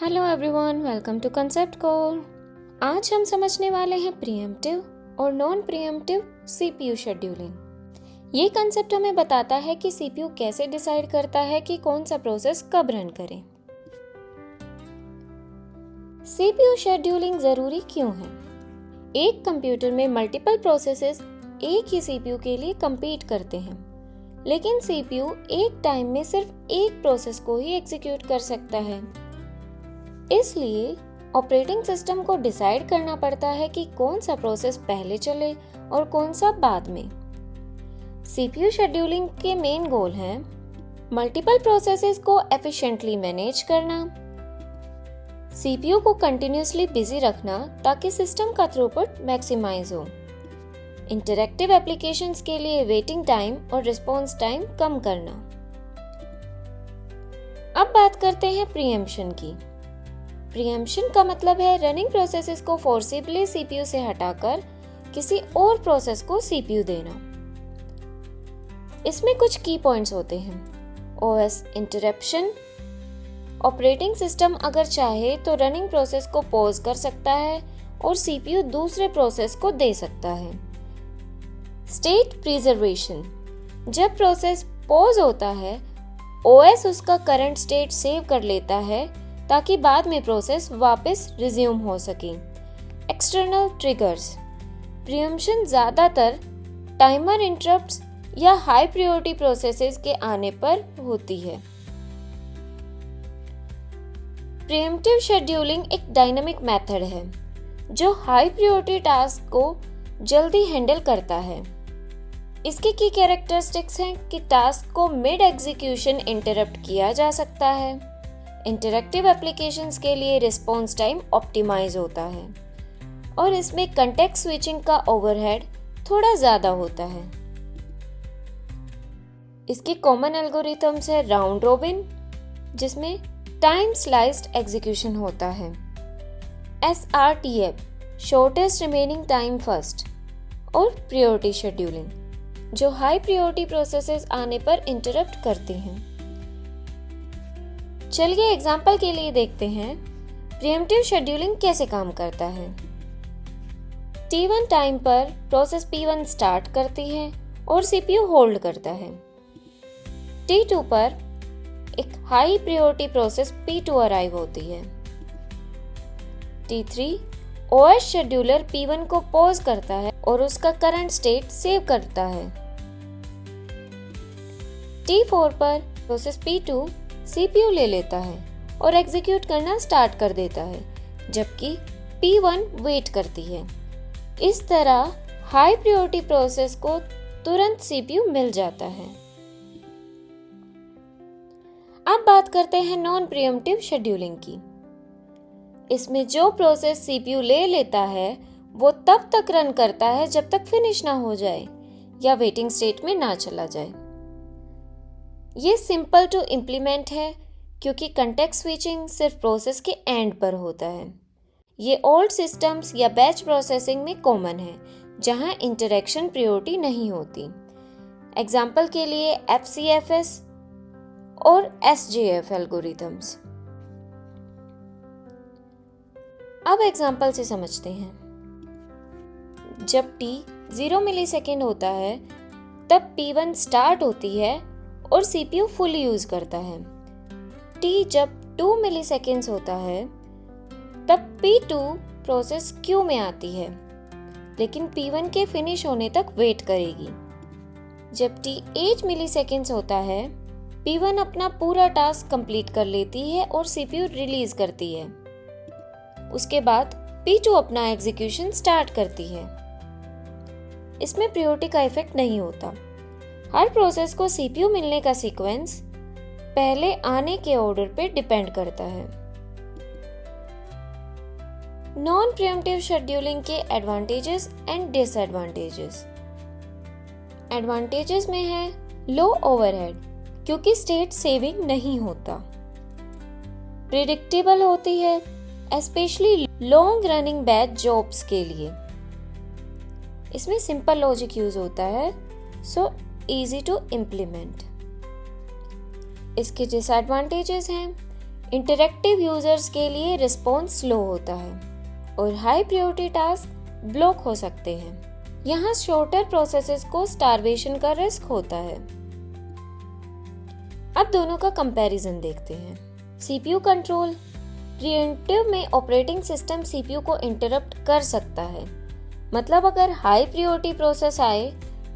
Hello everyone, welcome to concept core. आज हम समझने वाले हैं प्रीएम्प्टिव और नॉन प्रीएम्प्टिव सीपीयू शेड्यूलिंग। ये कंसेप्ट हमें बताता है कि सीपीयू कैसे डिसाइड करता है कि कौन सा प्रोसेस कब रन करे। सीपीयू शेड्यूलिंग जरूरी क्यों है? एक कंप्यूटर में मल्टीपल प्रोसेसेस एक ही सीपीयू के लिए compete करते हैं, लेकिन सीपीयू एक टाइम में सिर्फ एक प्रोसेस को ही एग्जीक्यूट कर सकता है। इसलिए ऑपरेटिंग सिस्टम को डिसाइड करना पड़ता है कि कौन सा प्रोसेस पहले चले और कौन सा बाद में। सीपीयू शेड्यूलिंग के मेन गोल हैं मल्टीपल प्रोसेसेस को एफिशिएंटली मैनेज करना, सीपीयू को कंटिन्यूअसली बिजी रखना ताकि सिस्टम का थ्रूपुट मैक्सिमाइज हो, इंटरैक्टिव एप्लीकेशंस के लिए वेटिंग टाइम और रिस्पॉन्स टाइम कम करना। अब बात करते हैं प्रीएम्प्शन की। प्रीएम्प्शन का मतलब है रनिंग प्रोसेसेस को फोर्सिबली सीपीयू से हटाकर किसी और प्रोसेस को सीपीयू देना। इसमें कुछ की पॉइंट्स होते हैं। OS interruption. ऑपरेटिंग सिस्टम अगर चाहे तो रनिंग प्रोसेस को पॉज कर सकता है और सीपीयू दूसरे प्रोसेस को दे सकता है। State preservation. जब प्रोसेस पॉज होता है, ओएस उसका करंट स्टेट सेव कर लेता है ताकि बाद में प्रोसेस वापस रिज्यूम हो सके। External triggers. प्रीएम्प्शन ज्यादातर टाइमर इंटरप्ट्स या हाई प्रायोरिटी प्रोसेसेस के आने पर होती है। प्रीएम्प्टिव शेड्यूलिंग एक डायनामिक मेथड है जो हाई प्रायोरिटी टास्क को जल्दी हैंडल करता है। इसके की कैरेक्टरिस्टिक्स हैं कि टास्क को मिड एग्जीक्यूशन इंटरप्ट किया जा सकता है, इंटरैक्टिव एप्लीकेशंस के लिए रिस्पॉन्स टाइम ऑप्टिमाइज होता है और इसमें कंटेक्स्ट स्विचिंग का ओवरहेड थोड़ा ज्यादा होता है। इसके कॉमन एल्गोरिथम्स है राउंड रोबिन, जिसमें टाइम स्लाइस्ड एग्जीक्यूशन होता है, SRTF shortest remaining time first, और प्रायोरिटी शेड्यूलिंग जो हाई प्रायोरिटी प्रोसेसेस आने पर इंटरप्ट करती हैं। चलिए एग्जाम्पल के लिए देखते हैं प्रीएम्प्टिव शेड्यूलिंग कैसे काम करता है। T1 टाइम पर प्रोसेस P1 स्टार्ट करती है और सीपीयू होल्ड करता है। T2 पर एक high priority process P2 arrive होती है। T3 OS शेड्यूलर P1 को पॉज करता है और उसका करंट स्टेट सेव करता है। T4 पर प्रोसेस P2 सीपीयू ले लेता है और एग्जीक्यूट करना स्टार्ट कर देता है, जबकि P1 वेट करती है। इस तरह हाई प्रायोरिटी प्रोसेस को तुरंत सीपीयू मिल जाता है। अब बात करते हैं नॉन प्रीएम्प्टिव शेड्यूलिंग की। इसमें जो प्रोसेस सीपीयू ले लेता है वो तब तक रन करता है जब तक फिनिश ना हो जाए या वेटिंग स्टेट में ना चला जाए। ये सिंपल टू इम्प्लीमेंट है क्योंकि कंटेक्स्ट स्विचिंग सिर्फ प्रोसेस के एंड पर होता है। ये ओल्ड सिस्टम्स या बैच प्रोसेसिंग में कॉमन है जहां इंटरैक्शन प्रायोरिटी नहीं होती। एग्जाम्पल के लिए FCFS और SJF एल्गोरिथम्स। अब एग्जाम्पल से समझते हैं। जब T 0 मिलीसेकेंड होता है तब P1 स्टार्ट होती है और सीपीयू फुल यूज करता है। T जब 2 मिलीसेकेंड्स होता है तब P2 प्रोसेस क्यू में आती है, लेकिन P1 के फिनिश होने तक वेट करेगी। जब T 8 मिलीसेकेंड्स होता है, P1 अपना पूरा टास्क कंप्लीट कर लेती है और सीपीयू रिलीज करती है। उसके बाद P2 अपना एग्जीक्यूशन स्टार्ट करती है। इसमें प्रायोरिटी का इफेक्ट नहीं होता। हर प्रोसेस को सीपीयू मिलने का सीक्वेंस पहले आने के ऑर्डर पे डिपेंड करता है। नॉन प्रीएम्प्टिव शेड्यूलिंग के एडवांटेजेस एंड डिसएडवांटेजेस। एडवांटेजेस में है लो ओवरहेड क्योंकि स्टेट सेविंग नहीं होता, प्रिडिक्टेबल होती है specially long running batch jobs के लिए। इसमें सिंपल लॉजिक यूज होता है, सो इजी टू इम्प्लीमेंट। इसके डिसएडवांटेजेस हैं इंटरैक्टिव यूजर्स के लिए रिस्पॉन्स स्लो होता है और हाई प्रायोरिटी टास्क ब्लॉक हो सकते हैं। यहाँ शॉर्टर प्रोसेसेस को स्टारवेशन का रिस्क होता है। अब दोनों का कंपैरिजन देखते हैं। CPU control. प्रीएम्प्टिव में ऑपरेटिंग सिस्टम सीपीयू को इंटरप्ट कर सकता है, मतलब अगर हाई प्रायोरिटी प्रोसेस आए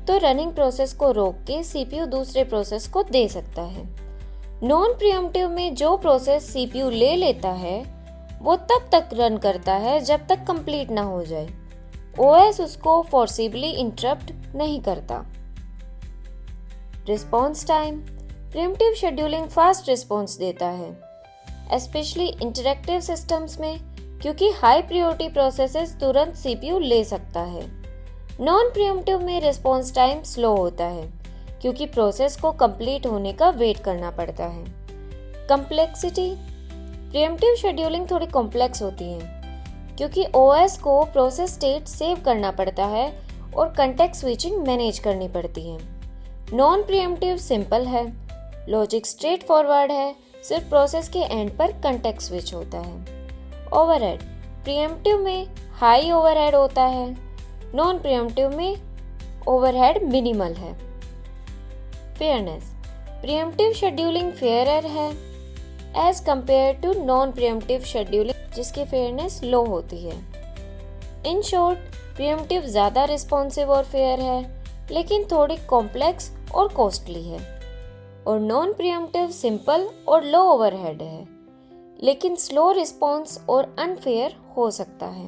तो रनिंग प्रोसेस को रोक के सीपीयू दूसरे प्रोसेस को दे सकता है। नॉन प्रीएम्प्टिव में जो प्रोसेस सीपीयू ले लेता है वो तब तक रन करता है जब तक कंप्लीट ना हो जाए। ओएस उसको फोर्सिबली इंटरप्ट नहीं करता। Response time. Pre-emptive scheduling fast response देता है, एस्पेशली इंटरैक्टिव सिस्टम्स में, क्योंकि हाई प्रायोरिटी प्रोसेसेस तुरंत सीपीयू ले सकता है। नॉन प्रीएम्प्टिव में रिस्पॉन्स टाइम स्लो होता है क्योंकि प्रोसेस को कंप्लीट होने का वेट करना पड़ता है। कम्प्लेक्सिटी। प्रीएम्प्टिव शेड्यूलिंग थोड़ी कॉम्प्लेक्स होती है क्योंकि ओएस को प्रोसेस स्टेट सेव करना पड़ता है और कंटेक्स्ट स्विचिंग मैनेज करनी पड़ती है। नॉन प्रीएम्प्टिव सिंपल है, लॉजिक स्ट्रेट फॉरवर्ड है, सिर्फ प्रोसेस के एंड पर कंटेक्स्ट स्विच होता है। ओवरहेड। प्रीएम्प्टिव में हाई ओवरहेड होता है, नॉन प्रीएम्प्टिव में ओवरहेड मिनिमल है। फेयरनेस। प्रीएम्प्टिव शेड्यूलिंग फेयरर है as compare to non preemptive scheduling, जिसकी फेयरनेस लो होती है। इन शॉर्ट, प्रीएम्प्टिव ज्यादा रिस्पॉन्सिव और फेयर है, लेकिन थोड़ी कॉम्प्लेक्स और कॉस्टली है, और नॉन प्रीएम्प्टिव सिंपल और लो ओवरहेड है, लेकिन स्लो रिस्पॉन्स और अनफेयर हो सकता है।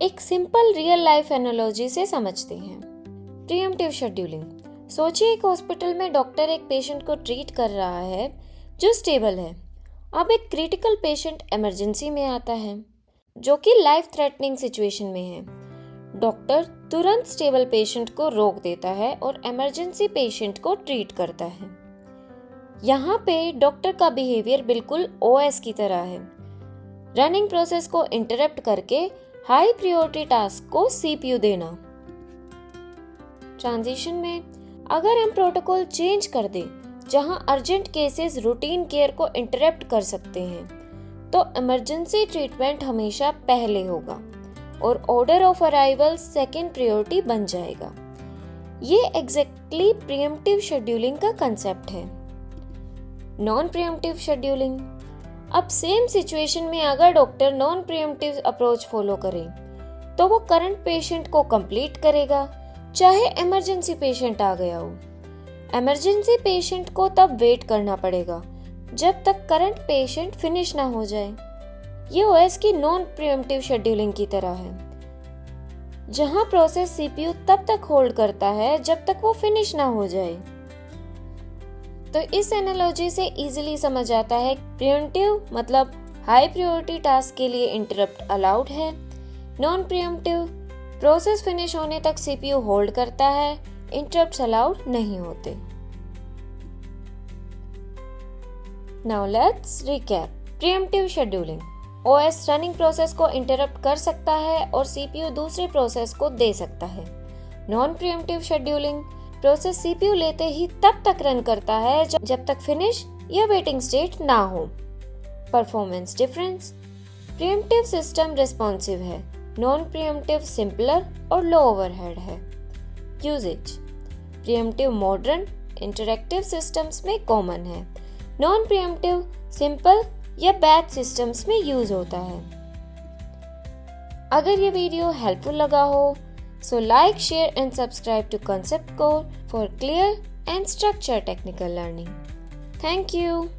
एक सिंपल रियल लाइफ एनालॉजी से समझते हैं। Pre-emptive scheduling. सोचिए एक हॉस्पिटल में डॉक्टर एक पेशेंट को ट्रीट कर रहा है जो स्टेबल है। अब एक क्रिटिकल पेशेंट इमरजेंसी में आता है जो कि लाइफ थ्रेटनिंग सिचुएशन में है। डॉक्टर तुरंत स्टेबल पेशेंट को रोक देता है और इमरजेंसी पेशेंट को ट्रीट करता है। यहाँ पे डॉक्टर का बिहेवियर बिल्कुल ओएस की तरह है, रनिंग प्रोसेस को इंटरप्ट करके हाई प्रायोरिटी टास्क को सीपीयू देना। ट्रांजिशन में अगर हम प्रोटोकॉल चेंज कर दें जहां अर्जेंट केसेस रूटीन केयर को इंटरप्ट कर सकते हैं, तो इमरजेंसी ट्रीटमेंट हमेशा पहले होगा और order of arrival second priority बन जाएगा। ये एग्जैक्टली प्रीएम्प्टिव शेड्यूलिंग का कंसेप्ट है। Non preemptive scheduling. अब सेम सिचुएशन में अगर doctor non pre-emptive approach follow करे तो वो करंट पेशेंट को कंप्लीट करेगा, चाहे इमरजेंसी पेशेंट आ गया हो। इमरजेंसी पेशेंट को तब वेट करना पड़ेगा जब तक करंट पेशेंट फिनिश ना हो जाए। ये ओएस की नॉन प्रीएम्प्टिव शेड्यूलिंग की तरह है, जहां प्रोसेस सीपीयू तब तक होल्ड करता है जब तक वो फिनिश ना हो जाए। तो इस एनालॉजी से इजीली समझ आता है प्रीएम्प्टिव मतलब हाई प्रायोरिटी टास्क के लिए इंटरप्ट अलाउड है। नॉन प्रीएम्प्टिव प्रोसेस फिनिश होने तक सीपीयू होल्ड करता है, इंटरप्ट्स अलाउड नहीं होते। Now let's recap. Pre-emptive scheduling. OS running process को इंटरप्ट कर सकता है और सीपीयू दूसरे प्रोसेस को दे सकता है। Non preemptive scheduling process CPU लेते ही तब तक रन करता है जब तक फिनिश या वेटिंग स्टेट ना हो। Performance difference. Preemptive system responsive है, नॉन प्रीएम्प्टिव सिंपलर और लो ओवरहेड है। Usages. Preemptive modern interactive systems में कॉमन है, नॉन प्रीएम्प्टिव सिंपल या बैच सिस्टम्स में यूज होता है। अगर ये वीडियो हेल्पफुल लगा हो so like, share and subscribe to Concept Core for clear and structured technical learning. Thank you.